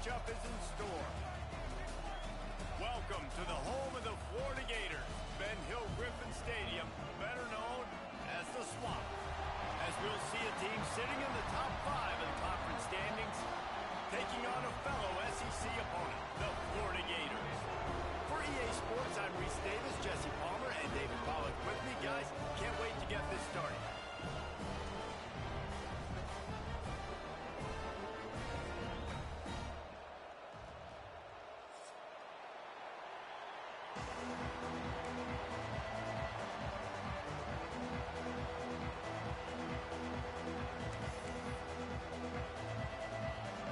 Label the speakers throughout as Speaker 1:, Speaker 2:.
Speaker 1: matchup is in store. Welcome to the home of the Florida Gators, Ben Hill Griffin Stadium, better known as the Swamp. As we'll see a team sitting in the top 5 of the conference standings, taking on a fellow SEC opponent, the Florida Gators. For EA Sports, I'm Reese Davis, Jesse Palmer, and David Pollack with me. Guys, can't wait to get this started.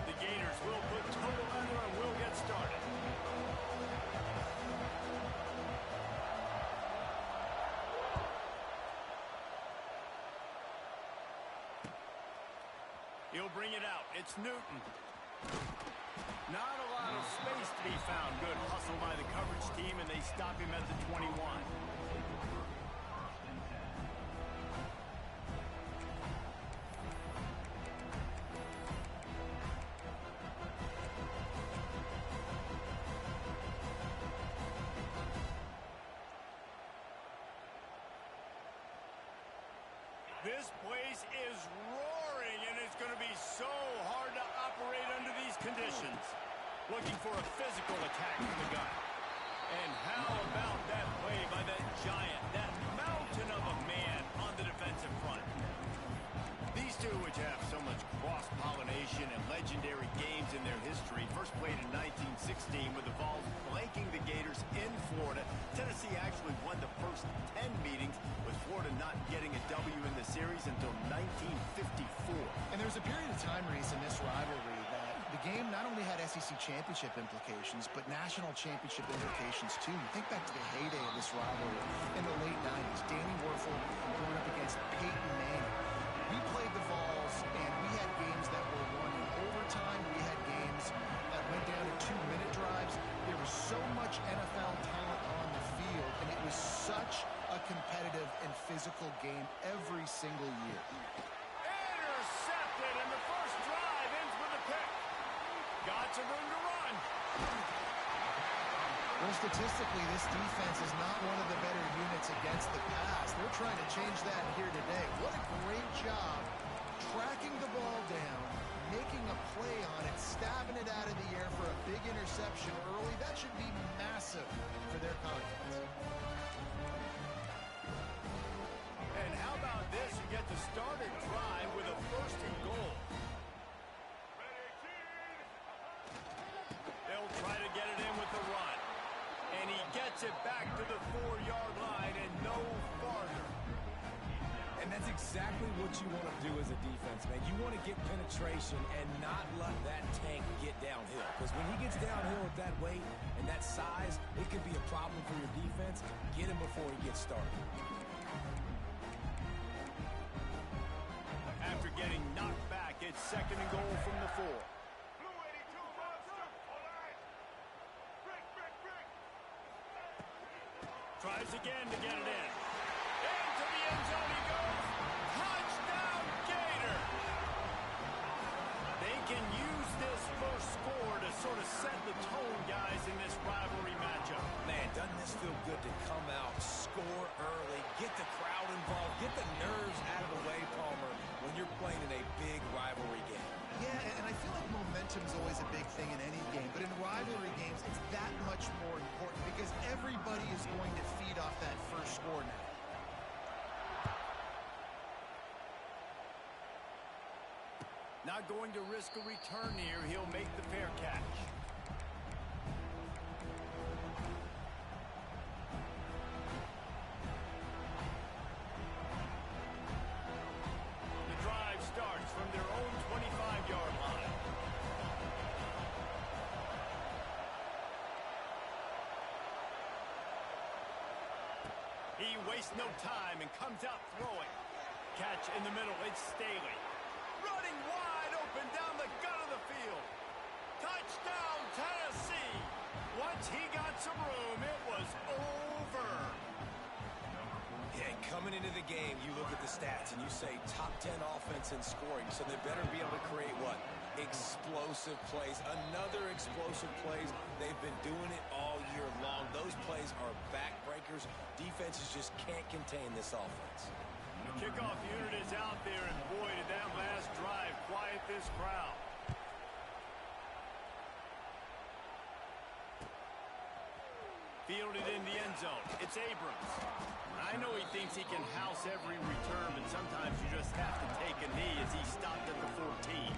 Speaker 1: The Gators will put toe to leather and we'll get started. He'll bring it out. It's Newton. Not a lot of space to be found. Good hustle by the coverage team, and they stop him at the 21. This place is roaring, and it's going to be so hard to operate under these conditions. Looking for a physical attack from the gun. And how about that play by that giant, that mountain of a man on the defensive front? These two, which have so much cross-pollination and legendary games in their history, first played in 1916 with the Vols blanking the Gators in Florida. Tennessee actually won the first 10 meetings, with Florida not getting a W in the series until 1954.
Speaker 2: And there was a period of time, Reese, in this rivalry that the game not only had SEC championship implications, but national championship implications, too. You think back to the heyday of this rivalry in the late 90s. Danny Werfel going up against Peyton Manning. We played the Vols, and we had games that were won in overtime. We had games that went down to 2-minute drives. There was so much NFL talent on the field, and it was such a competitive and physical game every single year.
Speaker 1: Intercepted, and the first drive ends with a pick. Got some room to run.
Speaker 2: Well, statistically, this defense is not one of the better units against the pass. They're trying to change that here today. What a great job tracking the ball down, making a play on it, stabbing it out of the air for a big interception early. That should be massive for their confidence.
Speaker 1: And how about this? You get to start a drive with a first and goal. They'll try to get it in with the run. And he gets it back to the 4-yard line and no farther.
Speaker 3: And that's exactly what you want to do as a defense, man. You want to get penetration and not let that tank get downhill. Because when he gets downhill at that weight and that size, it could be a problem for your defense. Get him before he gets started.
Speaker 1: After getting knocked back, it's second and goal from the 4. Tries again to get it in. Into the end zone he goes. Touchdown, Gator! They can use this first score to sort of set the tone, guys, in this rivalry matchup.
Speaker 3: Man, doesn't this feel good to come out, score early, get the crowd involved, get the nerves out of the way, Palmer, when you're playing in a big rivalry game.
Speaker 2: Yeah, and I feel like momentum's always a big thing in any game, but in rivalry games, it's that much more important because everybody is going to feed off that first score now.
Speaker 1: Not going to risk a return here. He'll make the fair catch. The drive starts from their own 25-yard line. He wastes no time and comes out throwing. Catch in the middle. It's Staley. Running wide open down the gut of the field. Touchdown, Tennessee. Once he got some room, it was over.
Speaker 3: Yeah, coming into the game, you look at the stats and you say top 10 offense in scoring, so they better be able to create what? explosive plays. Another explosive plays. They've been doing it all year long. Those plays are backbreakers. Defenses just can't contain this offense.
Speaker 1: The kickoff unit is out there, and boy, did that last drive quiet this crowd. Fielded in the end zone. It's Abrams. I know he thinks he can house every return, but sometimes you just have to take a knee as he stopped at the 14.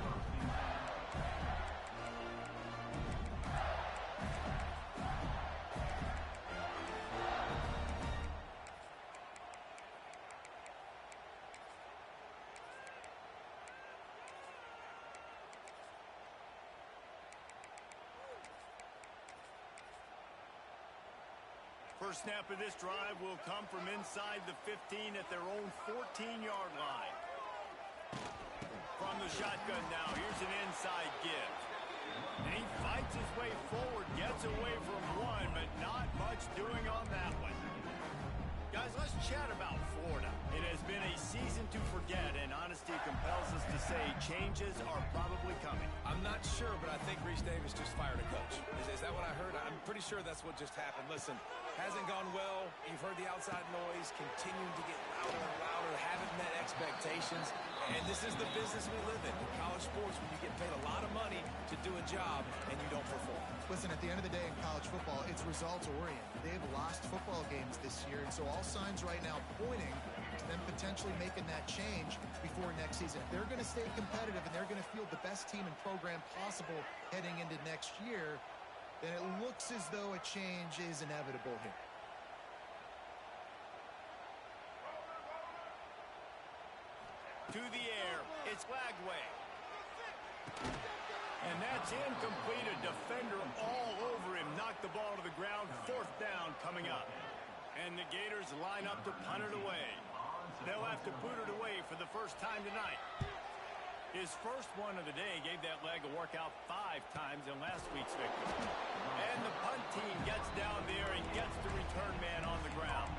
Speaker 1: First snap of this drive will come from inside the 15 at their own 14-yard line. From the shotgun now, here's an inside give. And he fights his way forward, gets away from one, but not much doing on that one. Guys, let's chat about Florida. It has been a season to forget, and honesty compels us to say changes are probably coming.
Speaker 3: I'm not sure, but I think Reese Davis just fired a coach. Is that what I heard? I'm pretty sure that's what just happened. Listen, hasn't gone well. You've heard the outside noise, continuing to get louder and louder, haven't met expectations. And this is the business we live in college sports, when you get paid a lot of money to do a job and you don't perform.
Speaker 2: Listen, at the end of the day in college football, it's results-oriented. They've lost football games this year, and so all signs right now pointing to them potentially making that change before next season. If they're going to stay competitive and they're going to field the best team and program possible heading into next year, then it looks as though a change is inevitable here.
Speaker 1: To the air, it's Lagway. And that's incomplete. A defender all over him. Knocked the ball to the ground. Fourth down coming up. And the Gators line up to punt it away. They'll have to boot it away for the first time tonight. His first one of the day gave that leg a workout 5 times in last week's victory. And the punt team gets down there and gets the return man on the ground.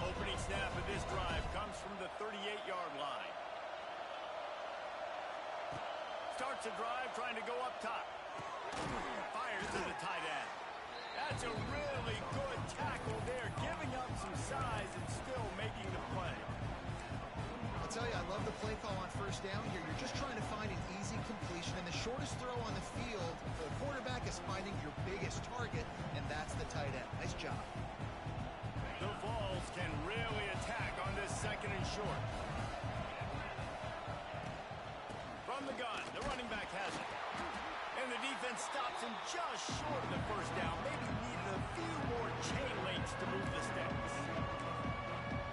Speaker 1: Opening snap of this drive comes from the 38-yard line. Starts a drive trying to go up top. Fires to the tight end. That's a really good tackle there, giving up some size and still making the play.
Speaker 2: I'll tell you, I love the play call on first down here. You're just trying to find an easy completion, and the shortest throw on the field, the quarterback is finding your biggest target, and that's the tight end. Nice job.
Speaker 1: The Vols can really attack on this second and short. From the gun, the running back has it. And the defense stops him just short of the first down. Maybe needed a few more chain links to move the sticks.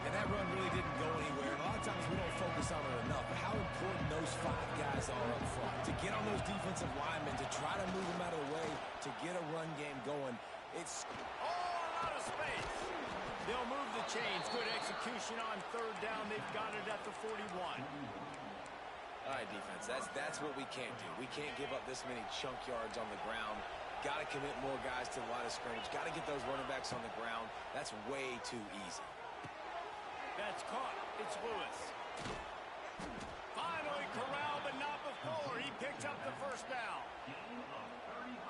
Speaker 3: And that run really didn't go anywhere. And a lot of times we don't focus on it enough. But how important those 5 guys are up front. To get on those defensive linemen, to try to move them out of the way, to get a run game going. It's
Speaker 1: all out of space. They'll move the chains. Good execution on third down. They've got it at the 41.
Speaker 3: All right, defense, that's what we can't do. We can't give up this many chunk yards on the ground. Got to commit more guys to the line of scrimmage. Got to get those running backs on the ground. That's way too easy.
Speaker 1: That's caught. It's Lewis. Finally corralled, but not before. He picked up the first down.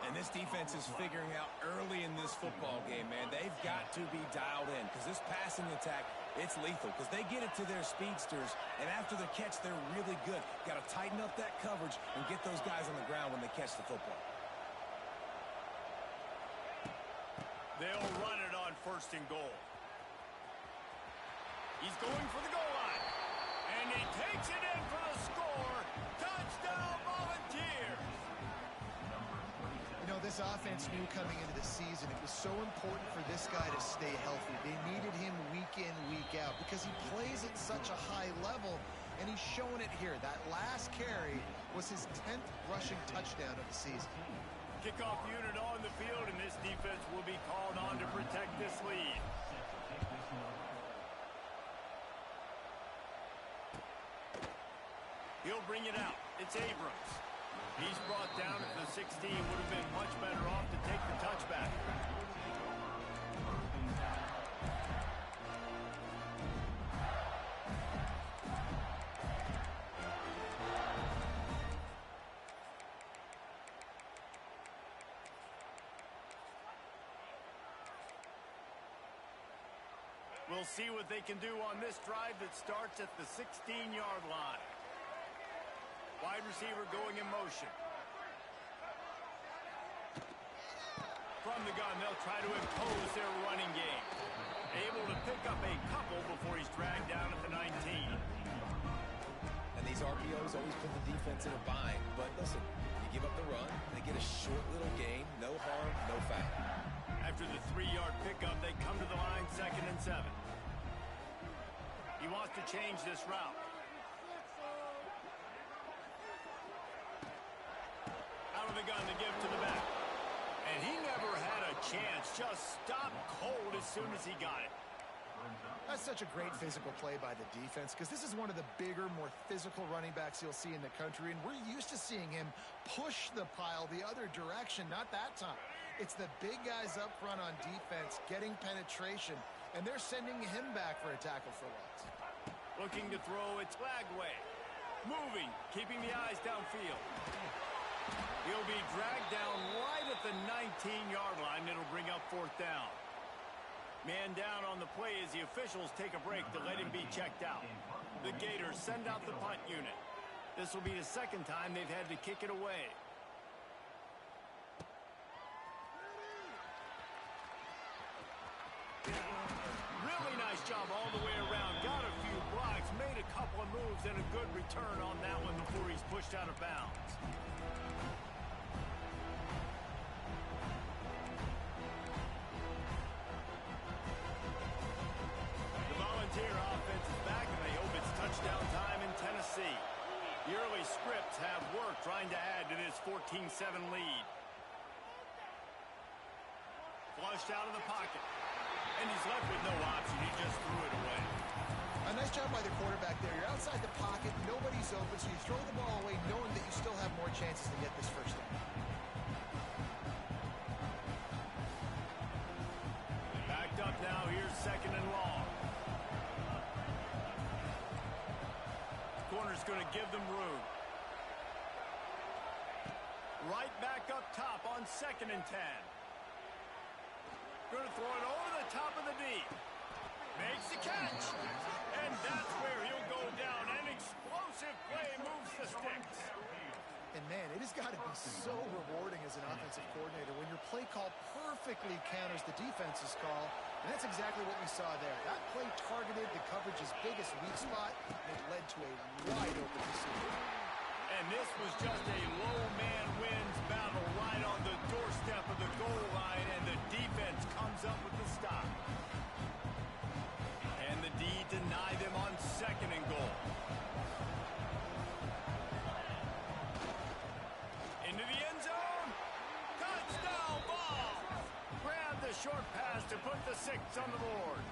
Speaker 3: And this defense is figuring out early in this football game, man. They've got to be dialed in because this passing attack, it's lethal because they get it to their speedsters, and after the catch, they're really good. Got to tighten up that coverage and get those guys on the ground when they catch the football.
Speaker 1: They'll run it on first and goal. He's going for the goal line. And he takes it in for the score. Touchdown, Volunteers.
Speaker 2: You know, this offense knew coming into the season it was so important for this guy to stay healthy. They needed him week in, week out because he plays at such a high level, and he's showing it here. That last carry was his 10th rushing touchdown of the season.
Speaker 1: Kickoff unit on the field, and this defense will be called on to protect this lead. He'll bring it out. It's Abrams. He's brought down at the 16. Would have been much better off to take the touchback. We'll see what they can do on this drive that starts at the 16-yard line. Wide receiver going in motion. From the gun, they'll try to impose their running game. Able to pick up a couple before he's dragged down at the 19.
Speaker 3: And these RPOs always put the defense in a bind. But listen, you give up the run, they get a short little gain, no harm, no foul.
Speaker 1: After the 3-yard pickup, they come to the line 2nd and 7. He wants to change this route. Out of the gun to give to the back. And he never had a chance. Just stopped cold as soon as he got it.
Speaker 2: That's such a great physical play by the defense because this is one of the bigger, more physical running backs you'll see in the country, and we're used to seeing him push the pile the other direction. Not that time. It's the big guys up front on defense getting penetration, and they're sending him back for a tackle for loss.
Speaker 1: Looking to throw, it's Lagway. Moving, keeping the eyes downfield. He'll be dragged down right at the 19-yard line. It'll bring up 4th down. Man down on the play as the officials take a break to let him be checked out. The Gators send out the punt unit. This will be the 2nd time they've had to kick it away. Really nice job all the way around. Got a few blocks, made a couple of moves, and a good return on that one before he's pushed out of bounds. Volunteer offense is back, and they hope it's touchdown time in Tennessee. The early scripts have worked trying to add to this 14-7 lead. Flushed out of the pocket. And he's left with no option. He just threw it away.
Speaker 2: A nice job by the quarterback there. You're outside the pocket. Nobody's open, so you throw the ball away knowing that you still have more chances to get this first down.
Speaker 1: Backed up now. Here's 2nd and long. Corner's going to give them room. Right back up top on 2nd and 10. Going to throw it over the top of the D. Makes the catch. And that's where he'll go down. An explosive play moves the sticks.
Speaker 2: And, man, it has got to be so rewarding as an offensive coordinator when your play call perfectly counters the defense's call. And that's exactly what we saw there. That play targeted the coverage's biggest weak spot, and it led to a wide-open receiver.
Speaker 1: And this was just a low man wins battle right on the doorstep of the goal line, and the defense comes up with the stop. And the D deny them on 2nd and goal. Into the end zone. Touchdown ball. Grab the short pass to put the 6 on the board.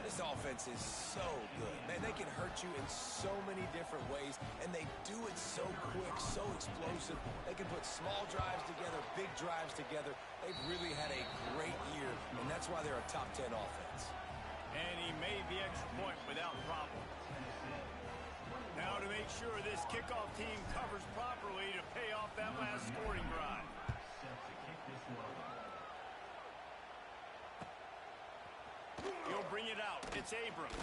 Speaker 3: This offense is so good. Man, they can hurt you in so many different ways, and they do it so quick, so explosive. They can put small drives together, big drives together. They've really had a great year, and that's why they're a top 10 offense.
Speaker 1: And he made the extra point without problem. Now to make sure this kickoff team covers properly to pay off that last scoring drive. He'll bring it out. It's Abrams.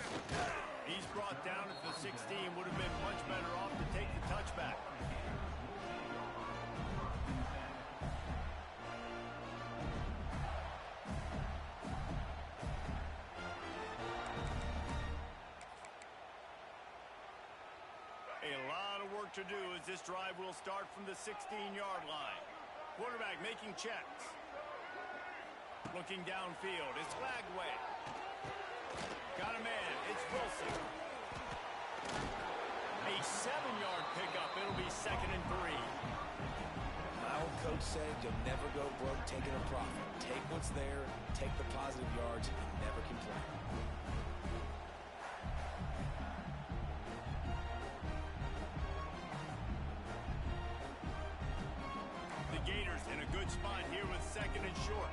Speaker 1: He's brought down at the 16. Would have been much better off to take the touchback. A lot of work to do as this drive will start from the 16-yard line. Quarterback making checks. Looking downfield. It's Lagway. Got a man. It's Wilson. A 7-yard pickup. It'll be 2nd and 3.
Speaker 3: My old coach said you'll never go broke taking a profit. Take what's there, take the positive yards, and never complain.
Speaker 1: good spot here with second and short.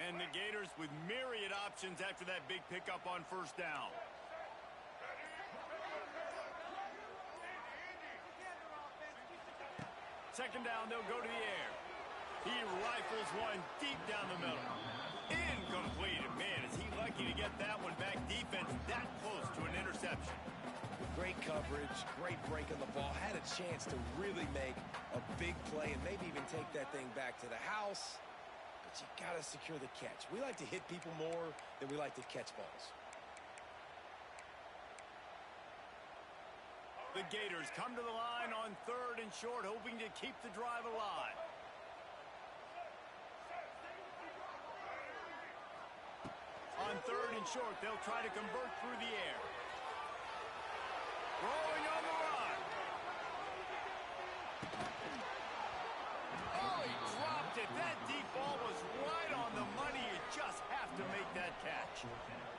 Speaker 1: And the Gators with myriad options after that big pickup on first down. Second down, they'll go to the air. He rifles one deep down the middle. Incomplete. Man, is he lucky to get that one back. Defense that close to an interception.
Speaker 3: Great coverage, great break on the ball. Had a chance to really make a big play and maybe even take that thing back to the house. But you got to secure the catch. We like to hit people more than we like to catch balls.
Speaker 1: The Gators come to the line on third and short, hoping to keep the drive alive. On third and short, they'll try to convert through the air. Rolling on the run. Oh, he dropped it. That deep ball was right on the money. You just have to make that catch.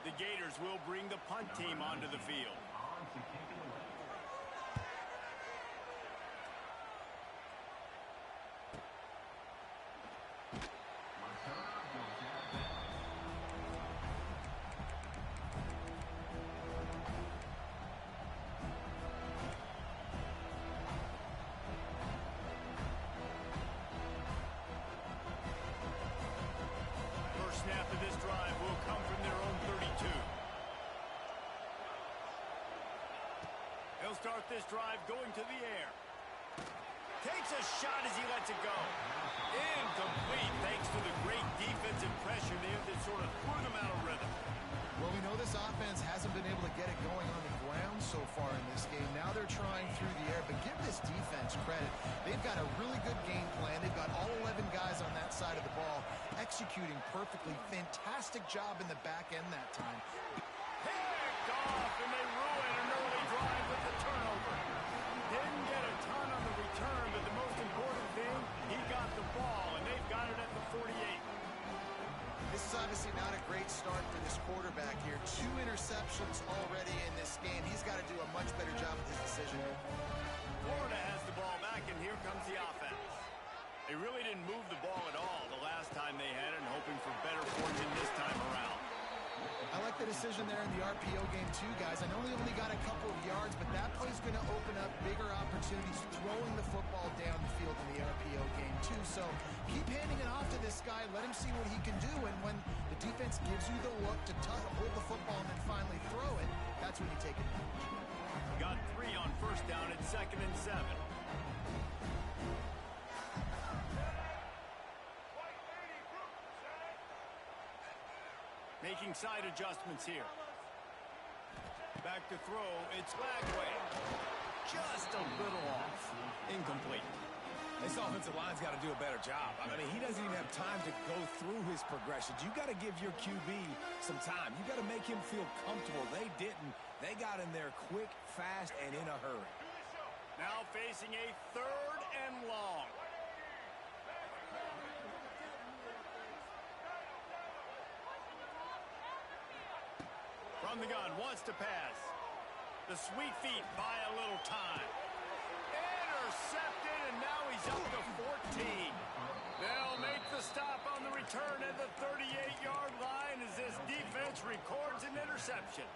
Speaker 1: The Gators will bring the punt team onto the field. Snap of this drive will come from their own 32. He'll start this drive going to the air. Takes a shot as he lets it go. Incomplete thanks to the great defensive pressure there that sort of threw them out of rhythm.
Speaker 2: Well, we know this offense hasn't been able to get it going on the ground so far in this game. Now they're trying through the air, but give this defense credit. They've got a really good game plan. They've got all 11 guys on that side of the ball executing perfectly. Fantastic job in the back end that time.
Speaker 1: Picked off, and they ruin an early drive with the turnover. Didn't get a ton on the return, but the most important thing, he got the ball, and they've got it at the 48.
Speaker 2: This is obviously not a great start for this quarterback here. 2 interceptions already in this game. He's got to do a much better job with his decision.
Speaker 1: Florida has the ball back, and here comes the offense. They really didn't move the ball at all the last time they had it, and hoping for better fortune this time around.
Speaker 2: I like the decision there in the RPO game too, guys. I know he only got a couple of yards, but that play's going to open up bigger opportunities throwing the football down the field in the RPO game too. So keep handing it off to this guy. Let him see what he can do. And when the defense gives you the look to hold the football and then finally throw it, that's when you take advantage.
Speaker 1: Got 3 on first down at 2nd and 7. Making side adjustments here. Back to throw. It's Lagway. Just a little off. Incomplete.
Speaker 3: This offensive line's got to do a better job. I mean, he doesn't even have time to go through his progressions. You got to give your QB some time. You got to make him feel comfortable. They didn't. They got in there quick, fast, and in a hurry.
Speaker 1: Now facing a 3rd and long. From the gun, wants to pass. The sweet feet buy a little time. Intercepted, and now he's up to 14. They'll make the stop on the return at the 38-yard line as this defense records an interception.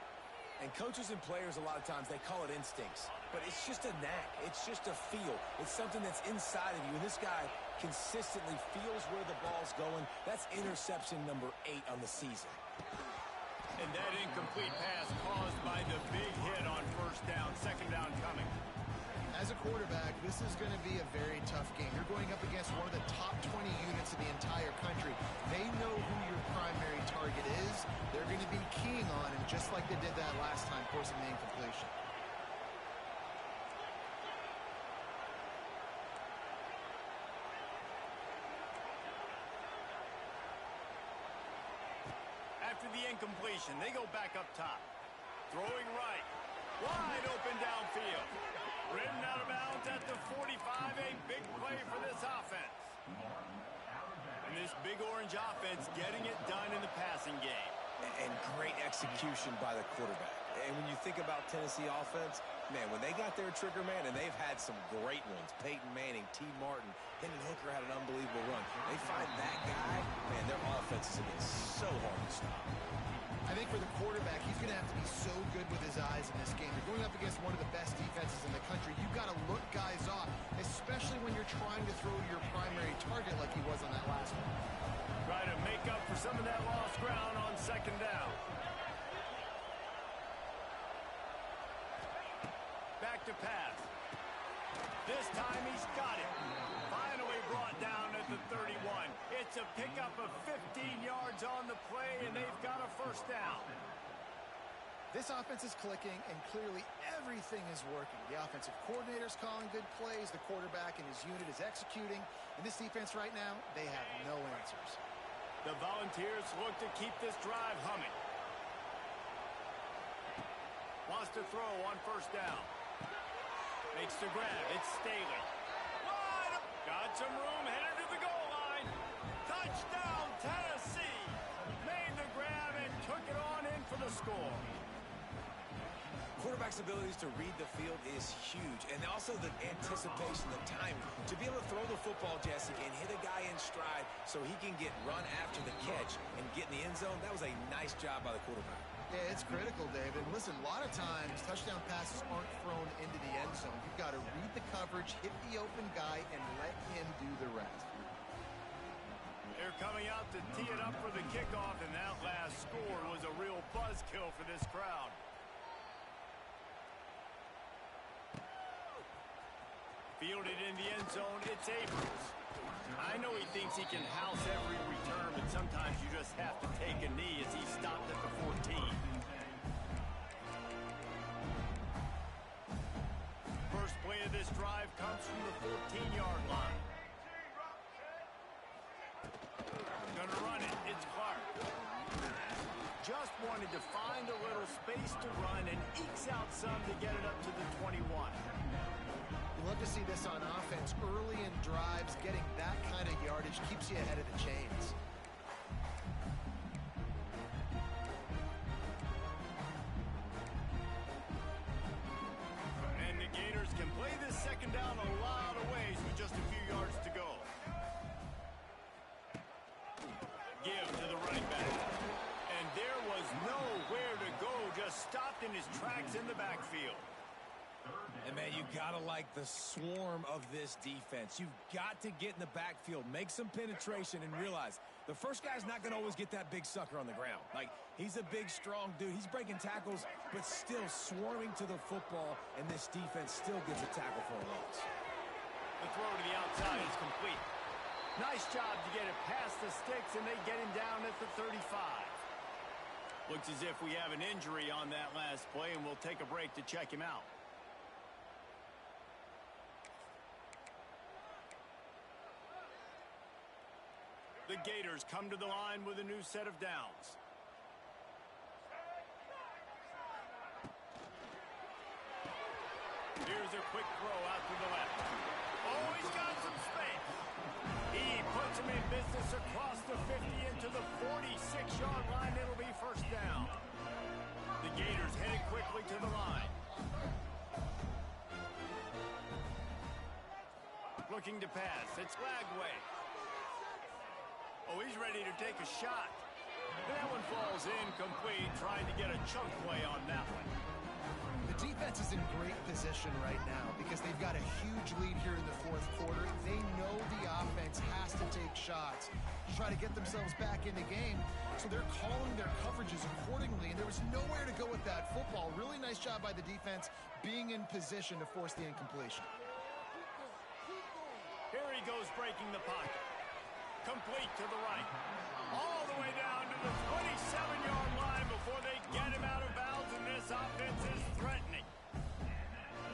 Speaker 3: And coaches and players, a lot of times, they call it instincts. But it's just a knack. It's just a feel. It's something that's inside of you. And this guy consistently feels where the ball's going. That's interception number 8 on the season.
Speaker 1: And that incomplete pass caused by the big hit on first down. 2nd down coming.
Speaker 2: As a quarterback, this is going to be a very tough game. You're going up against one of the top 20 units in the entire country. They know who your primary target is. They're going to be keying on him just like they did that last time, forcing the incompletion.
Speaker 1: after the incompletion. They go back up top. Throwing right. Wide open downfield. Ridden out of bounds at the 45. A big play for this offense. And this big orange offense getting it done in the passing game.
Speaker 3: And great execution by the quarterback. And when you think about Tennessee offense, man, when they got their trigger man, and they've had some great ones, Peyton Manning, T. Martin, Hendon Hooker had an unbelievable run. They find that guy, man, their offense is going to be so hard to stop.
Speaker 2: I think for the quarterback, he's going to have to be so good with his eyes in this game. You're going up against one of the best defenses in the country. You've got to look guys off, especially when you're trying to throw to your primary target like he was on that last one.
Speaker 1: Try to make up for some of that lost ground on second down. Back to pass. This time he's got it. Finally brought down at the 31. It's a pickup of 15 yards on the play, and they've got a first down.
Speaker 2: This offense is clicking, and clearly everything is working. The offensive coordinator's calling good plays. The quarterback and his unit is executing. And this defense right now, they have no answers.
Speaker 1: The Volunteers look to keep this drive humming. Wants to throw on first down. Makes the grab. It's Staley. Wide. Got some room. Headed to the goal line. Touchdown, Tennessee. Made the grab and took it on in for the score.
Speaker 3: Quarterback's abilities to read the field is huge, and also the anticipation, the timing. To be able to throw the football, Jesse, and hit a guy in stride so he can get run after the catch and get in the end zone, that was a nice job by the quarterback.
Speaker 2: Yeah, it's critical, David. Listen, a lot of times touchdown passes aren't thrown into the end zone. You've got to read the coverage, hit the open guy, and let him do the rest.
Speaker 1: They're coming out to tee it up for the kickoff, and that last score was a real buzzkill for this crowd. Fielded in the end zone, it's Abrams. I know he thinks he can house every return, but sometimes you just have to take a knee as he stopped at the 14. First play of this drive comes from the 14-yard line. Gonna run it, it's Clark. Just wanted to find a little space to run and ekes out some to get it up to the 21.
Speaker 2: You love to see this on offense. Early in drives, getting that kind of yardage keeps you ahead of the chains.
Speaker 1: And the Gators can play this second down a lot of ways with just a few yards to go. Give to the running back. And there was nowhere to go, just stopped in his tracks in the backfield.
Speaker 3: And, man, you got to like the swarm of this defense. You've got to get in the backfield, make some penetration, and realize the first guy's not going to always get that big sucker on the ground. Like, he's a big, strong dude. He's breaking tackles, but still swarming to the football, and this defense still gets a tackle for a loss.
Speaker 1: The throw to the outside is complete. Nice job to get it past the sticks, and they get him down at the 35. Looks as if we have an injury on that last play, and we'll take a break to check him out. The Gators come to the line with a new set of downs. Here's a quick throw out to the left. Oh, he's got some space. He puts him in business across the 50 into the 46-yard line. It'll be first down. The Gators headed quickly to the line. Looking to pass. It's Lagway. Oh, he's ready to take a shot. That one falls incomplete, trying to get a chunk play on that one.
Speaker 2: The defense is in great position right now because they've got a huge lead here in the fourth quarter. They know the offense has to take shots to try to get themselves back in the game. So they're calling their coverages accordingly, and there was nowhere to go with that football. Really nice job by the defense being in position to force the incompletion.
Speaker 1: Here he goes breaking the pocket. Complete to the right. All the way down to the 27-yard line before they get him out of bounds, and this offense is threatening.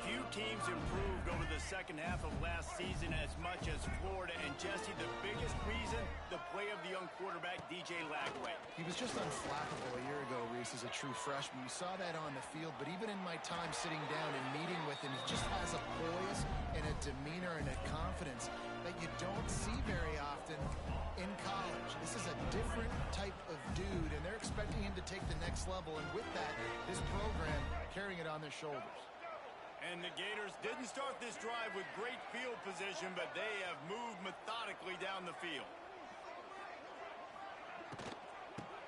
Speaker 1: Few teams improved over the second half of last season as much as Florida. And Jesse, the biggest reason, the play of the young quarterback, DJ Lagway.
Speaker 2: He was just unflappable a year ago, Reese, as a true freshman. You saw that on the field, but even in my time sitting down and meeting with him, he just has a poise and a demeanor and a confidence that you don't see very often in college. This is a different type of dude, and they're expecting him to take the next level, and with that, this program carrying it on their shoulders.
Speaker 1: And the Gators didn't start this drive with great field position, but they have moved methodically down the field.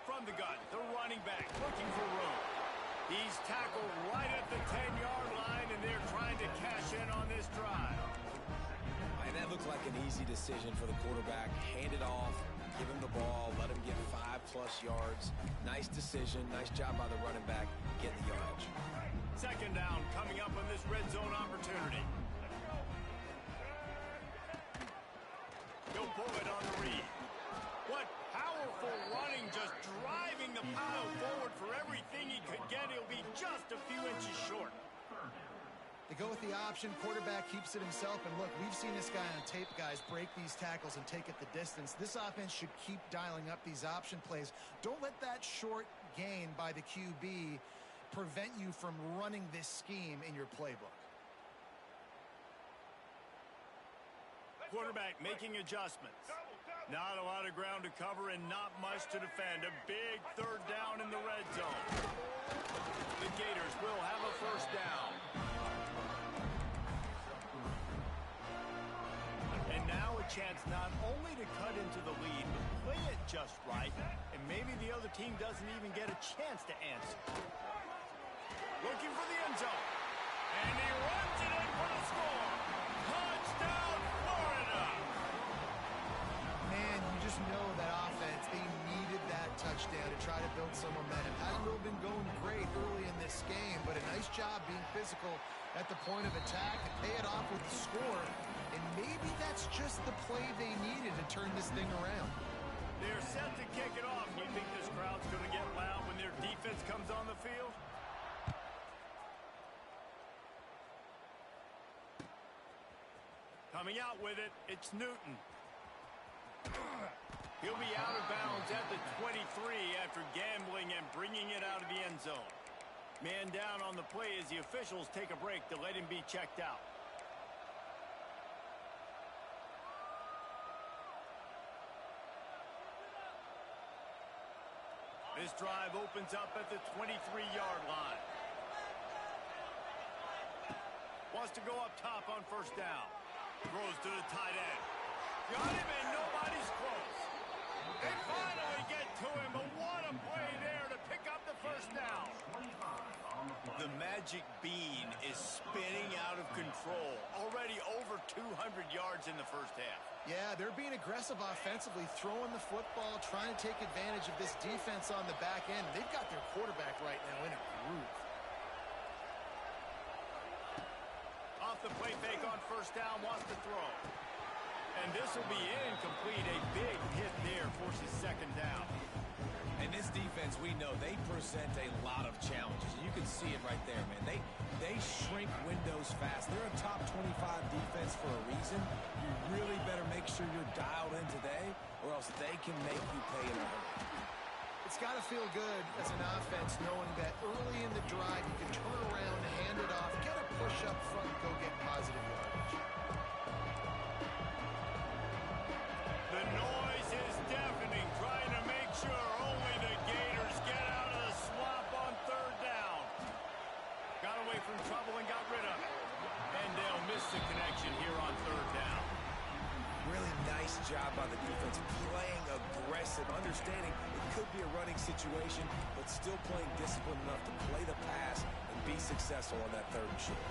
Speaker 1: From the gun, the running back looking for room. He's tackled right at the 10-yard line, and they're trying to cash in on this drive.
Speaker 3: And that looked like an easy decision for the quarterback. Hand it off, give him the ball, let him get 5+ yards. Nice decision, nice job by the running back, getting the yardage.
Speaker 1: Second down coming up on this red zone opportunity. He'll pull it on the read. What powerful running, just driving the pile forward for everything he could get. He'll be just a few inches short.
Speaker 2: They go with the option. Quarterback keeps it himself. And look, we've seen this guy on tape, guys, break these tackles and take it the distance. This offense should keep dialing up these option plays. Don't let that short gain by the QB prevent you from running this scheme in your playbook.
Speaker 1: Quarterback making adjustments. Not a lot of ground to cover and not much to defend. A big third down in the red zone. The Gators will have a first down. And now a chance not only to cut into the lead, but play it just right. And maybe the other team doesn't even get a chance to answer. Looking for the end zone. And he runs it in for the score. Touchdown, Florida.
Speaker 2: Man, you just know that offense, they needed that touchdown to try to build some momentum. Hasn't really been going great early in this game, but a nice job being physical at the point of attack and pay it off with the score. And maybe that's just the play they needed to turn this thing around.
Speaker 1: They're set to kick it off. You think this crowd's going to get loud when their defense comes on the field? Coming out with it, it's Newton. He'll be out of bounds at the 23 after gambling and bringing it out of the end zone. Man down on the play as the officials take a break to let him be checked out. This drive opens up at the 23-yard line. Wants to go up top on first down. Throws to the tight end. Got him and nobody's close. They finally get to him, but what a play there to pick up the first down. The magic bean is spinning out of control. Already over 200 yards in the first half.
Speaker 2: Yeah, they're being aggressive offensively, throwing the football, trying to take advantage of this defense on the back end. They've got their quarterback right now in a groove.
Speaker 1: Off the play fake on first down, wants to throw. And this will be incomplete. A big hit there forces second down.
Speaker 3: And this defense, we know, they present a lot of challenges. You can see it right there, man. They shrink windows fast. They're a top 25 defense for a reason. You really better make sure you're dialed in today, or else they can make you pay in a hurry.
Speaker 2: It's got to feel good as an offense knowing that early in the drive you can turn around, hand it off, get a push up front, go get positive yardage.
Speaker 1: The noise is deafening, trying to make sure only the Gators get out of the swamp on third down. Got away from trouble and got rid of it. And they'll miss the connection here on third down.
Speaker 3: Really nice job by the defense, playing aggressive, understanding it could be a running situation, but still playing disciplined enough to play the pass and be successful on that third and short.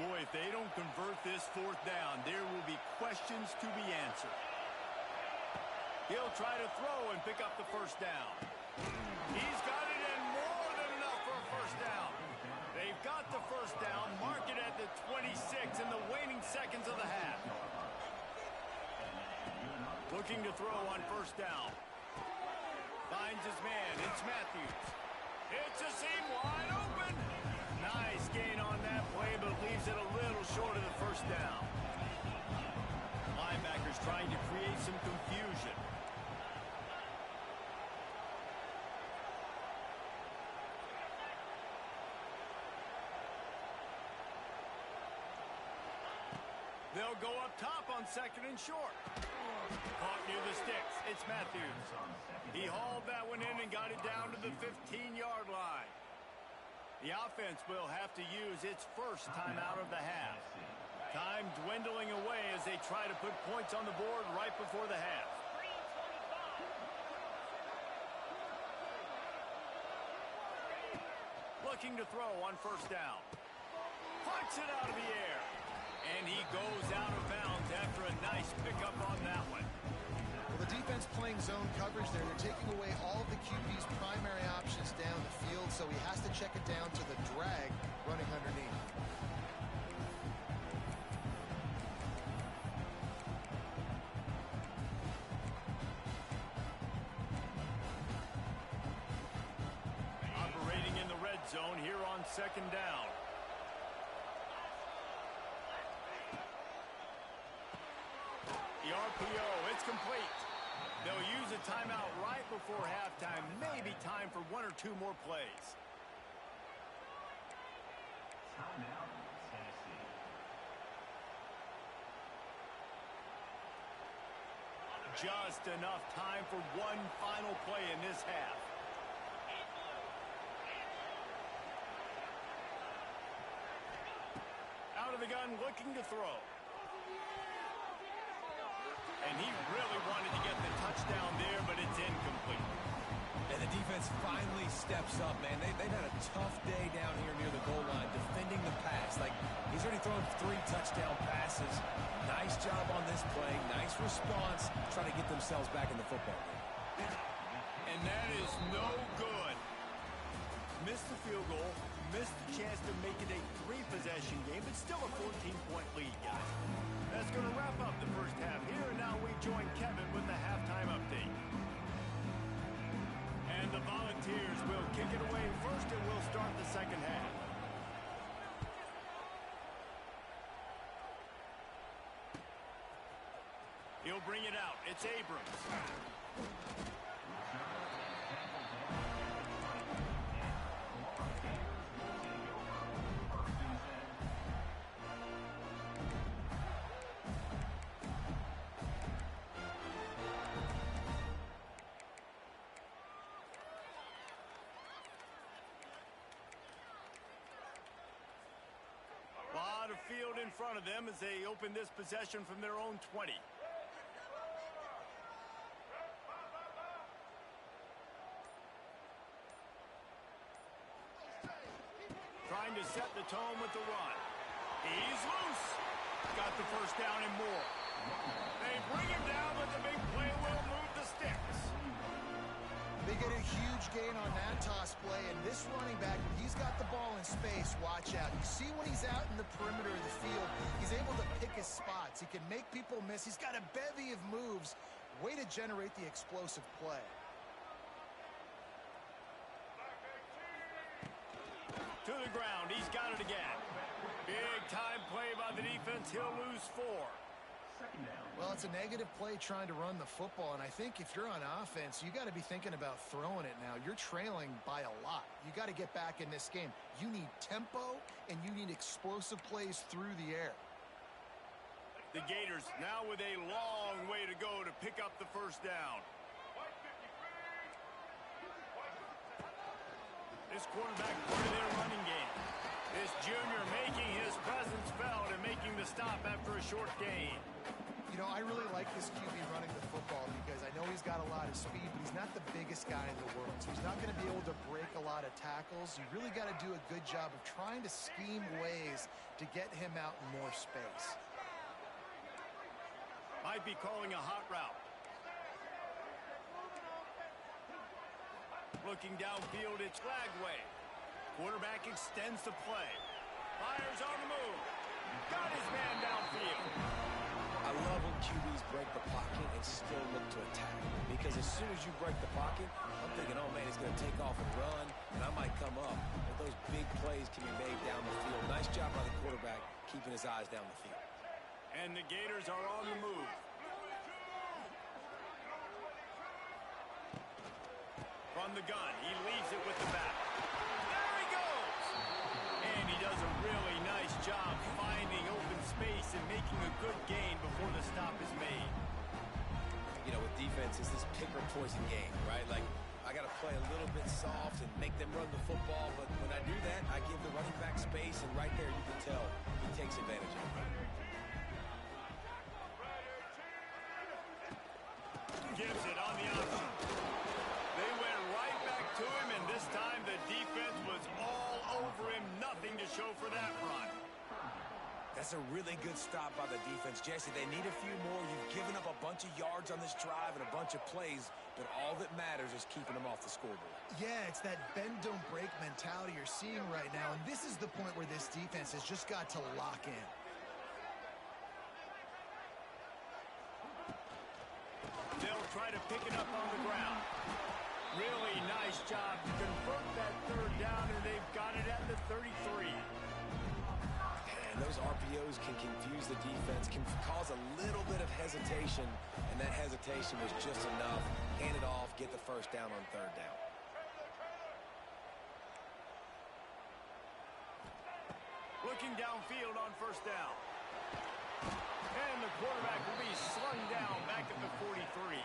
Speaker 1: Boy, if they don't convert this fourth down, there will be questions to be answered. He'll try to throw and pick up the first down. He's got it in more than enough for a first down. They've got the first down, mark it at the 26 in the waning seconds of the half. Looking to throw on first down. Finds his man. It's Matthews. It's a seam wide open. Nice gain on that play, but leaves it a little short of the first down. Linebackers trying to create some confusion. They'll go up top on second and short. Caught near the sticks. It's Matthews. He hauled that one in and got it down to the 15-yard line. The offense will have to use its first timeout of the half. Time dwindling away as they try to put points on the board right before the half. Looking to throw on first down. Punts it out of the air. And he goes out of bounds after a nice pickup on that one.
Speaker 2: Well, the defense playing zone coverage there. They're taking away all of the QB's primary options down the field, so he has to check it down to the drag running underneath.
Speaker 1: Operating in the red zone here on second down. The RPO, it's complete. They'll use a timeout right before halftime. Maybe time for one or two more plays.
Speaker 4: Timeout, Tennessee.
Speaker 1: Just enough time for one final play in this half. Out of the gun, looking to throw. And he really wanted to get the touchdown there, but it's incomplete.
Speaker 3: And the defense finally steps up, man. They've had a tough day down here near the goal line defending the pass. Like, he's already thrown 3 touchdown passes. Nice job on this play. Nice response. Trying to get themselves back in the football game.
Speaker 1: And that is no good. Missed the field goal. Missed the chance to make it a 3-possession game, but still a 14-point lead, guys. That's going to wrap up the first half here, and now we join Kevin with the halftime update. And the Volunteers will kick it away first, and we'll start the second half. He'll bring it out. It's Abrams. Field in front of them as they open this possession from their own 20. Trying to set the tone with the run. He's loose. Got the first down and more. They bring him down, but the big play will move the sticks.
Speaker 2: They get a huge gain on that toss play, and this running back, when he's got the ball in space, watch out. You see when he's out in the perimeter of the field, he's able to pick his spots. He can make people miss. He's got a bevy of moves. Way to generate the explosive play.
Speaker 1: To the ground. He's got it again. Big time play by the defense. He'll lose 4.
Speaker 2: Well, it's a negative play trying to run the football, and I think if you're on offense, you got to be thinking about throwing it now. You're trailing by a lot. You got to get back in this game. You need tempo, and you need explosive plays through the air.
Speaker 1: The Gators now with a long way to go to pick up the first down. This quarterback part of their running game. This junior making his presence felt and making the stop after a short gain.
Speaker 2: You know, I really like this QB running the football because I know he's got a lot of speed, but he's not the biggest guy in the world. So he's not going to be able to break a lot of tackles. You really got to do a good job of trying to scheme ways to get him out in more space.
Speaker 1: Might be calling a hot route. Looking downfield, it's Lagway. Quarterback extends the play. Fires on the move. Got his man downfield.
Speaker 3: I I love when QBs break the pocket and still look to attack. Because as soon as you break the pocket, I'm thinking, oh, man, he's going to take off and run, and I might come up. But those big plays can be made down the field. Nice job by the quarterback keeping his eyes down the field.
Speaker 1: And the Gators are on the move. From the gun, he leaves it with the back. There he goes! And he does a really nice job finding open space and making a good gain before the stop is made.
Speaker 3: You know, with defense, it's this pick-or-poison game, right? Like, I got to play a little bit soft and make them run the football, but when I do that, I give the running back space, and right there you can tell he takes advantage of it.
Speaker 1: Gives it on the option. They went right back to him, and this time the defense was all over him. Nothing to show for that run.
Speaker 3: That's a really good stop by the defense. Jesse, they need a few more. You've given up a bunch of yards on this drive and a bunch of plays, but all that matters is keeping them off the scoreboard.
Speaker 2: Yeah, it's that bend, don't break mentality you're seeing right now, and this is the point where this defense has just got to lock in.
Speaker 1: They'll try to pick it up on the ground. Really nice job to convert that third down, and they've got it at the 33.
Speaker 3: And those RPOs can confuse the defense, can cause a little bit of hesitation, and that hesitation was just enough. Hand it off, get the first down on third down.
Speaker 1: Looking downfield on first down. And the quarterback will be slung down back at the 43.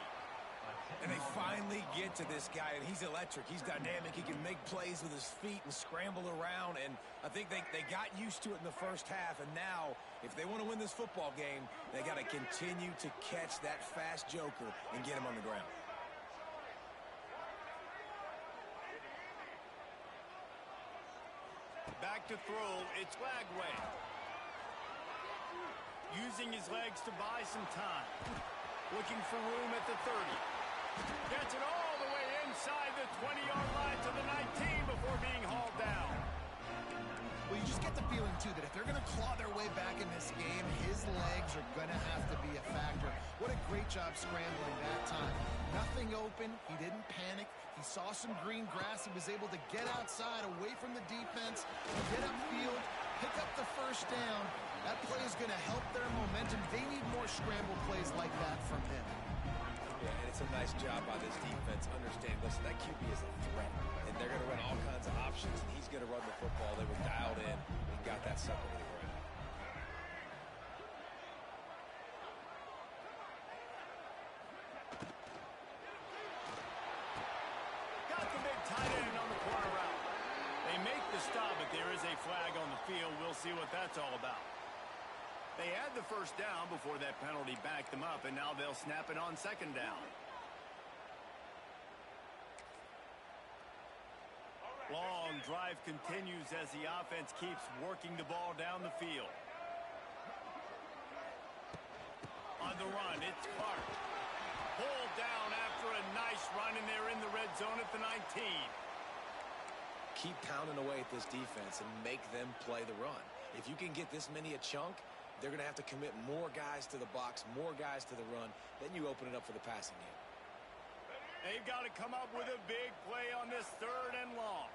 Speaker 3: And they finally get to this guy, and he's electric. He's dynamic. He can make plays with his feet and scramble around, and I think they got used to it in the first half, and now, if they want to win this football game, they got to continue to catch that fast joker and get him on the ground.
Speaker 1: Back to throw, it's Lagway. Using his legs to buy some time. Looking for room at the 30. Gets it all the way inside the 20-yard line to the 19 before being hauled down.
Speaker 2: Well, you just get the feeling, too, that if they're going to claw their way back in this game, his legs are going to have to be a factor. What a great job scrambling that time. Nothing open. He didn't panic. He saw some green grass. He was able to get outside, away from the defense, get upfield, pick up the first down. That play is going to help their momentum. They need more scramble plays like that from him.
Speaker 3: Yeah, and it's a nice job by this defense. Understand, listen, that QB is a threat, and they're going to run all kinds of options, and he's going to run the football. They were dialed in and got that sucker to the ground.
Speaker 1: Got the big tight end on the corner route. They make the stop, but there is a flag on the field. We'll see what that's all about. They had the first down before that penalty backed them up, and now they'll snap it on second down. Long drive continues as the offense keeps working the ball down the field. On the run, it's Clark. Pulled down after a nice run, and they're in the red zone at the 19.
Speaker 3: Keep pounding away at this defense and make them play the run. If you can get this many a chunk, they're going to have to commit more guys to the box, more guys to the run. Then you open it up for the passing game.
Speaker 1: They've got to come up with a big play on this third and long.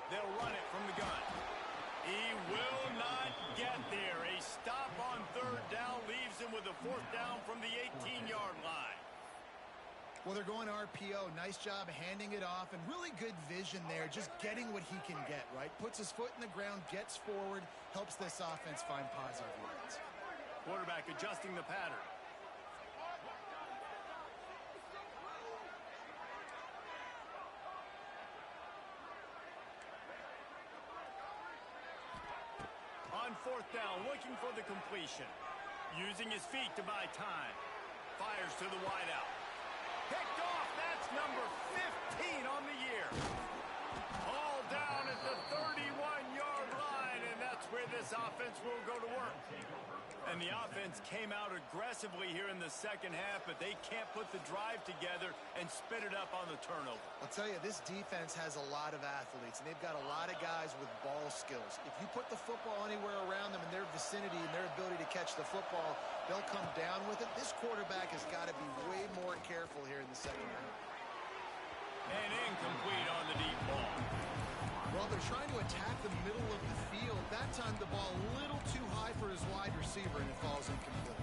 Speaker 1: They'll run it from the gun. He will not get there. A stop on third down leaves him with a fourth down from the 18-yard line.
Speaker 2: Well, they're going RPO. Nice job handing it off, and really good vision there, just getting what he can get, right? Puts his foot in the ground, gets forward, helps this offense find positive yards.
Speaker 1: Quarterback adjusting the pattern. On fourth down, looking for the completion. Using his feet to buy time. Fires to the wideout. Picked off. That's number 15 on the year. All down at the 31-yard line, and that's where this offense will go to work. And the offense came out aggressively here in the second half, but they can't put the drive together and spit it up on the turnover.
Speaker 2: I'll tell you, this defense has a lot of athletes, and they've got a lot of guys with ball skills. If you put the football anywhere around them in their vicinity and their ability to catch the football, they'll come down with it. This quarterback has got to be way more careful here in the second half.
Speaker 1: And incomplete on the deep ball.
Speaker 2: Well, they're trying to attack the middle of the field. That time the ball a little too high for his wide receiver, and it falls incomplete.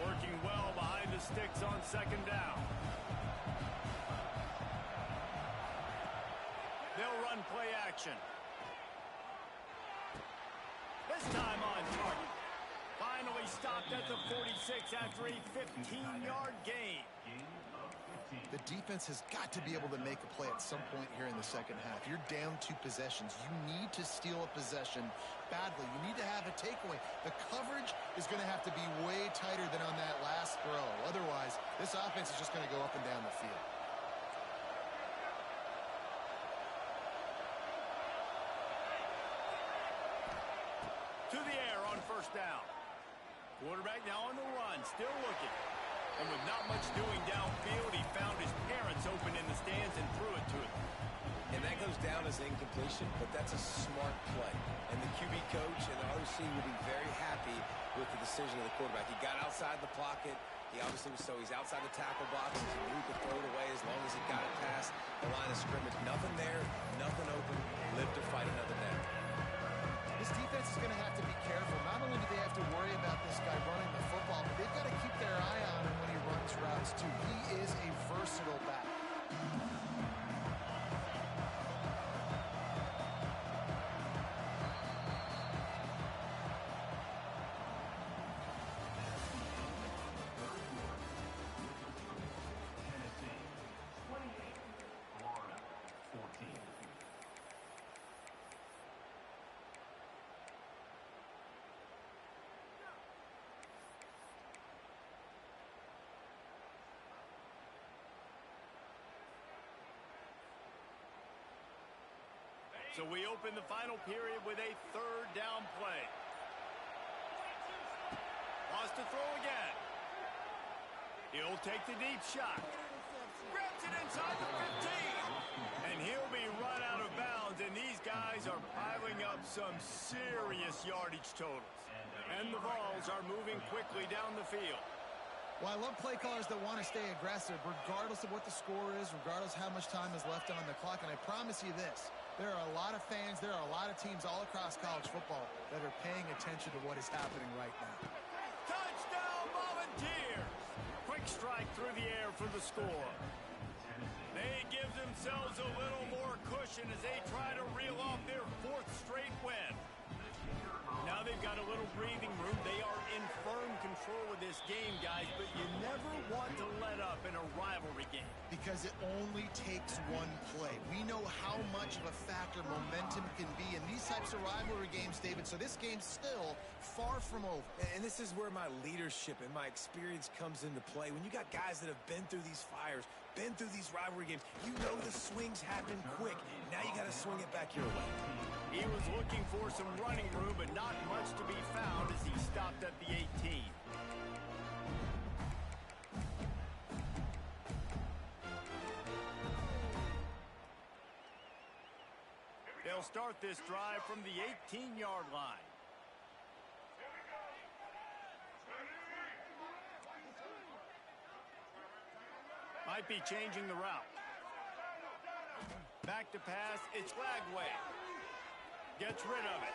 Speaker 1: Working well behind the sticks on second down. They'll run play action. This time on target. Finally stopped at the 46 after a 15-yard gain.
Speaker 2: The defense has got to be able to make a play at some point here in the second half. You're down 2 possessions. You need to steal a possession badly. You need to have a takeaway. The coverage is going to have to be way tighter than on that last throw. Otherwise, this offense is just going to go up and down the field.
Speaker 1: To the air on first down. Quarterback now on the run, still looking. And with not much doing downfield, he found his parents open in the stands and threw it to him.
Speaker 3: And that goes down as incompletion, but that's a smart play. And the QB coach and the OC will be very happy with the decision of the quarterback. He got outside the pocket. He obviously was he's outside the tackle box. He moved to throw it away as long as he got it past the line of scrimmage. Nothing there, nothing open. Live to fight another down.
Speaker 2: This defense is going to have to be careful. Not only do they have to worry about this guy running the football, but they've got to keep their eye on him when he runs routes too. He is a versatile back.
Speaker 1: So we open the final period with a third down play. Wants to throw again. He'll take the deep shot. Grabs it inside the 15. And he'll be run out of bounds. And these guys are piling up some serious yardage totals. And the Vols are moving quickly down the field.
Speaker 2: Well, I love play callers that want to stay aggressive, regardless of what the score is, regardless how much time is left on the clock. And I promise you this. There are a lot of fans, there are a lot of teams all across college football that are paying attention to what is happening right now.
Speaker 1: Touchdown, Volunteers! Quick strike through the air for the score. They give themselves a little more cushion as they try to reel off their 4th straight win. Now they've got a little breathing room. They are in firm control of this game, guys, but you never want to let up in a rivalry game.
Speaker 2: Because it only takes one play. We know how much of a factor momentum can be in these types of rivalry games, David, so this game's still far from over.
Speaker 3: And this is where my leadership and my experience comes into play. When you got guys that have been through these fires, been through these rivalry games, you know the swings happen quick. Now you got to swing it back your way.
Speaker 1: He was looking for some running room, but not much to be found as he stopped at the 18. They'll start this drive from the 18-yard line. Might be changing the route. Back to pass, it's Lagway. Gets rid of it.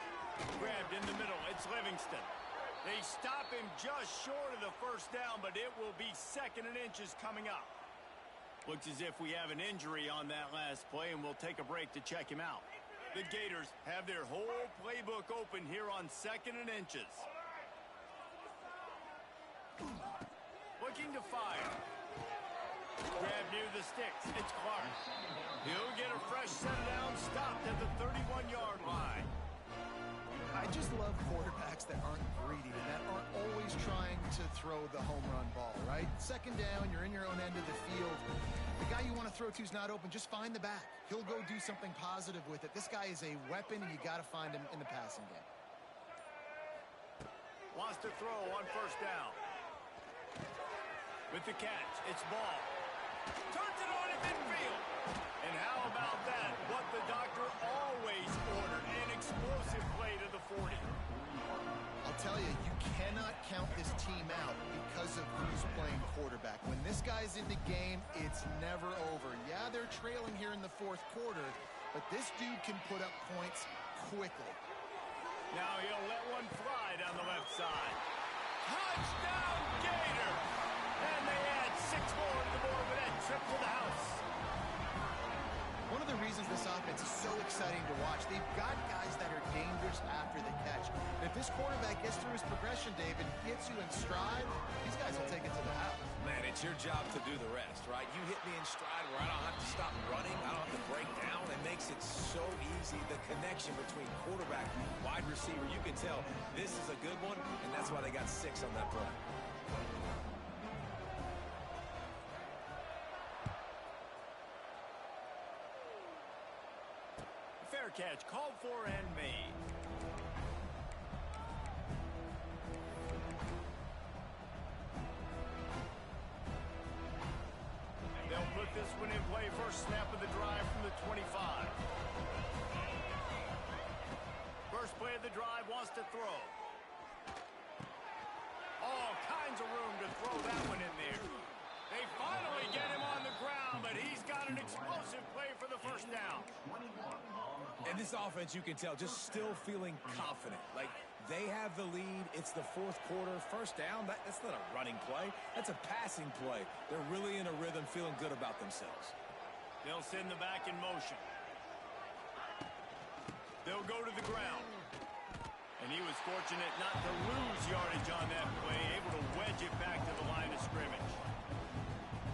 Speaker 1: Grabbed in the middle, it's Livingston. They stop him just short of the first down, but it will be 2nd and inches coming up. Looks as if we have an injury on that last play, and we'll take a break to check him out. The Gators have their whole playbook open here on 2nd and inches. Looking to fire. Grab near the sticks. It's Clark. He'll get a fresh set of downs, stopped at the 31-yard line.
Speaker 2: I just love quarterbacks that aren't greedy and that aren't always trying to throw the home run ball, right? 2nd down, you're in your own end of the field. The guy you want to throw to's not open, just find the back. He'll go do something positive with it. This guy is a weapon, and you got to find him in the passing game.
Speaker 1: Wants to throw on first down. With the catch, it's ball. Turns it on in midfield. And how about that? What the doctor always ordered, an explosive play to the 40.
Speaker 2: I'll tell you, you cannot count this team out because of who's playing quarterback. When this guy's in the game, it's never over. Yeah, they're trailing here in the fourth quarter, but this dude can put up points quickly.
Speaker 1: Now he'll let one fly down the left side. Touchdown, Gator! And they add 6 more to the board with that trip to the house.
Speaker 2: One of the reasons this offense is so exciting to watch, they've got guys that are dangerous after the catch. And if this quarterback gets through his progression, David, gets you in stride, these guys will take it to the house.
Speaker 3: Man, it's your job to do the rest, right? You hit me in stride where I don't have to stop running, I don't have to break down. It makes it so easy. The connection between quarterback and wide receiver, you can tell this is a good one, and that's why they got 6 on that play.
Speaker 1: Fair catch, called for and made. They'll put this one in play. First snap of the drive from the 25. First play of the drive, wants to throw. All kinds of room to throw that one in there. They finally get him on the ground, but he's got an explosive play for the first down.
Speaker 3: And this offense, you can tell, just still feeling confident. Like, they have the lead. It's the fourth quarter. First down, that's not a running play. That's a passing play. They're really in a rhythm, feeling good about themselves.
Speaker 1: They'll send the back in motion. They'll go to the ground. And he was fortunate not to lose yardage on that play, able to wedge it back to the line of scrimmage.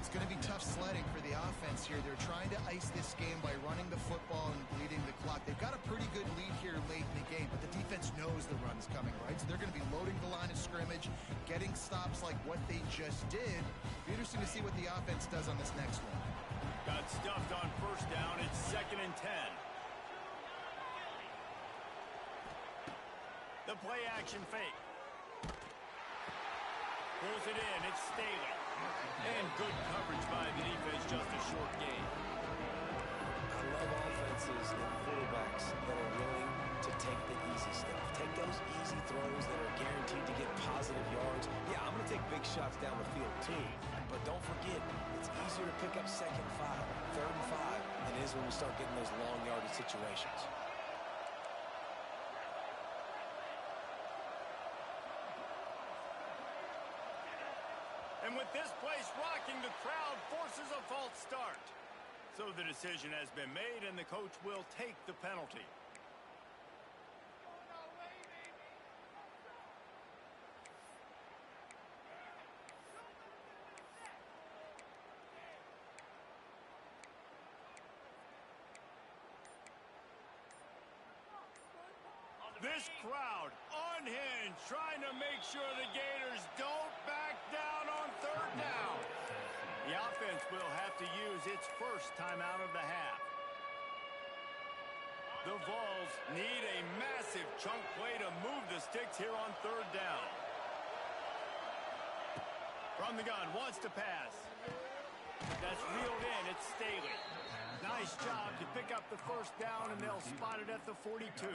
Speaker 2: It's going to be tough sledding for the offense here. They're trying to ice this game by running the football and bleeding the clock. They've got a pretty good lead here late in the game, but the defense knows the run's coming, right? So they're going to be loading the line of scrimmage, getting stops like what they just did. Be interesting to see what the offense does on this next one.
Speaker 1: Got stuffed on first down. It's 2nd and 10. The play action fake. Pulls it in. It's Staley. And good coverage by the defense, just a short gain.
Speaker 3: I love offenses and quarterbacks that are willing to take the easy stuff. Take those easy throws that are guaranteed to get positive yards. Yeah, I'm going to take big shots down the field too. But don't forget, it's easier to pick up 2nd and 5, 3rd and 5 than it is when we start getting those long yardage situations.
Speaker 1: And with this place rocking, the crowd forces a false start. So the decision has been made, and the coach will take the penalty. This crowd unhinged, trying to make sure the Gators don't back down on 3rd down. The offense will have to use its first timeout of the half. The Vols need a massive chunk play to move the sticks here on 3rd down. From the gun, wants to pass. That's reeled in, it's Staley. Nice job to pick up the first down, and they'll spot it at the 42.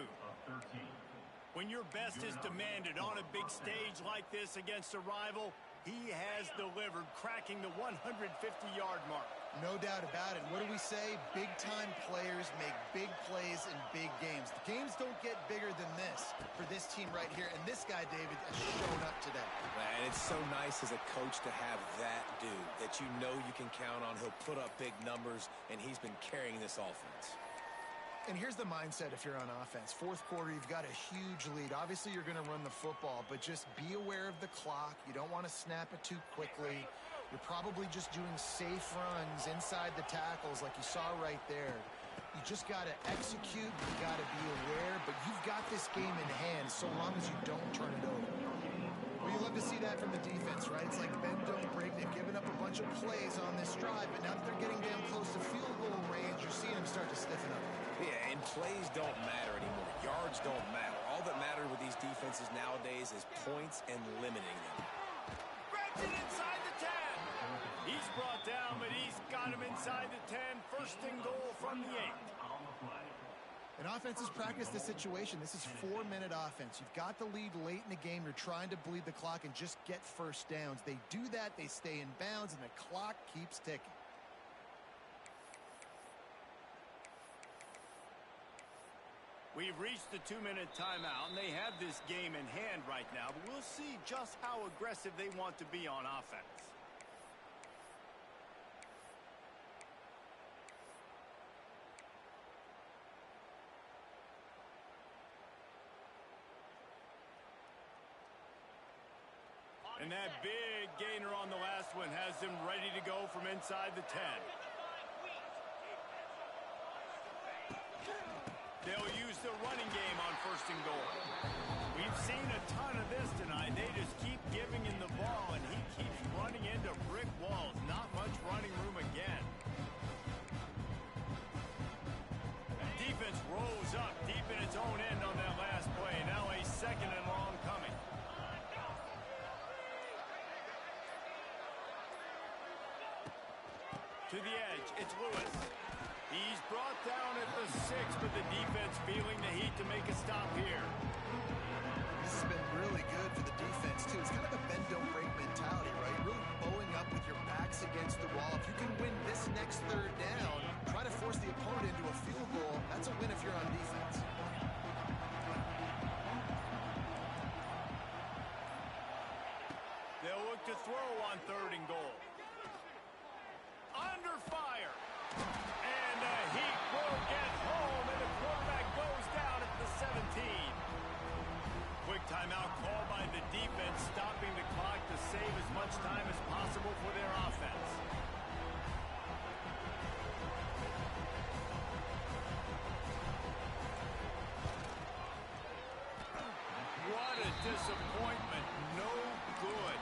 Speaker 1: When your best is demanded on a big stage like this against a rival, he has delivered, cracking the 150-yard mark.
Speaker 2: No doubt about it. What do we say? Big-time players make big plays in big games. The games don't get bigger than this for this team right here. And this guy, David, has shown up today.
Speaker 3: And it's so nice as a coach to have that dude that you know you can count on. He'll put up big numbers, and he's been carrying this offense.
Speaker 2: And here's the mindset if you're on offense. Fourth quarter, you've got a huge lead. Obviously, you're going to run the football, but just be aware of the clock. You don't want to snap it too quickly. You're probably just doing safe runs inside the tackles like you saw right there. You just got to execute. You got to be aware, but you've got this game in hand so long as you don't turn it over. Well, you love to see that from the defense, right? It's like bend, don't break. They've given up a bunch of plays on this drive, but now that they're getting down close to
Speaker 3: plays don't matter anymore. Yards don't matter. All that matters with these defenses nowadays is points and limiting them.
Speaker 1: Grabs it inside the 10. He's brought down, but he's got him inside the 10. First and goal from the 8.
Speaker 2: And offenses practice this situation. This is 4-minute offense. You've got the lead late in the game. You're trying to bleed the clock and just get first downs. They do that. They stay in bounds, and the clock keeps ticking.
Speaker 1: We've reached the 2-minute timeout, and they have this game in hand right now, but we'll see just how aggressive they want to be on offense. And that big gainer on the last one has them ready to go from inside the 10. They'll use the running game on first and goal. We've seen a ton of this tonight. They just keep giving him the ball, and he keeps running into brick walls. Not much running room again. Defense rolls up deep in its own end on that last play. Now a second and long coming. To the edge, it's Lewis. He's brought down at the 6, but the defense feeling the heat to make a stop here.
Speaker 2: This has been really good for the defense, too. It's kind of a bend-don't-break mentality, right? Really bowing up with your backs against the wall. If you can win this next third down, try to force the opponent into a field goal. That's a win if you're on defense.
Speaker 1: They'll look to throw on third and goal. Under fire. And the Heat will get home, and the quarterback goes down at the 17. Quick timeout called by the defense, stopping the clock to save as much time as possible for their offense. What a disappointment. No good.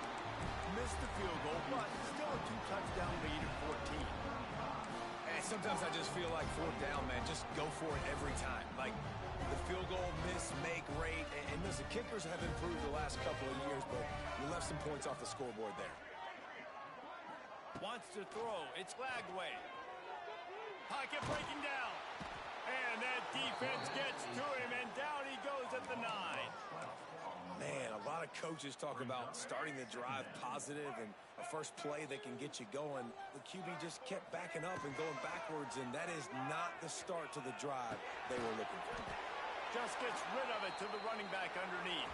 Speaker 1: Missed the field goal, but still a 2-touchdown lead at 14.
Speaker 3: And sometimes I just feel like fourth down, man, just go for it every time. Like the field goal miss, make rate, and listen, kickers have improved the last couple of years, but you left some points off the scoreboard there.
Speaker 1: Wants to throw. It's flagged away. Pocket breaking down. And that defense gets to him, and down he goes at the 9.
Speaker 3: Man, a lot of coaches talk about starting the drive positive and a first play that can get you going. The QB just kept backing up and going backwards, and that is not the start to the drive they were looking for.
Speaker 1: Just gets rid of it to the running back underneath.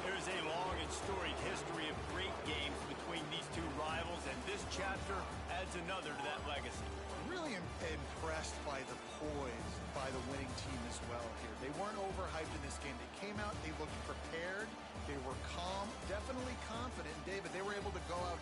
Speaker 1: There's a long and storied history of great games between these two rivals, and this chapter adds another to that legacy.
Speaker 2: Really impressed by the poise by the winning team as well here. They weren't overhyped in this game. They came out, they looked prepared, they were calm, definitely confident. David, they were able to go out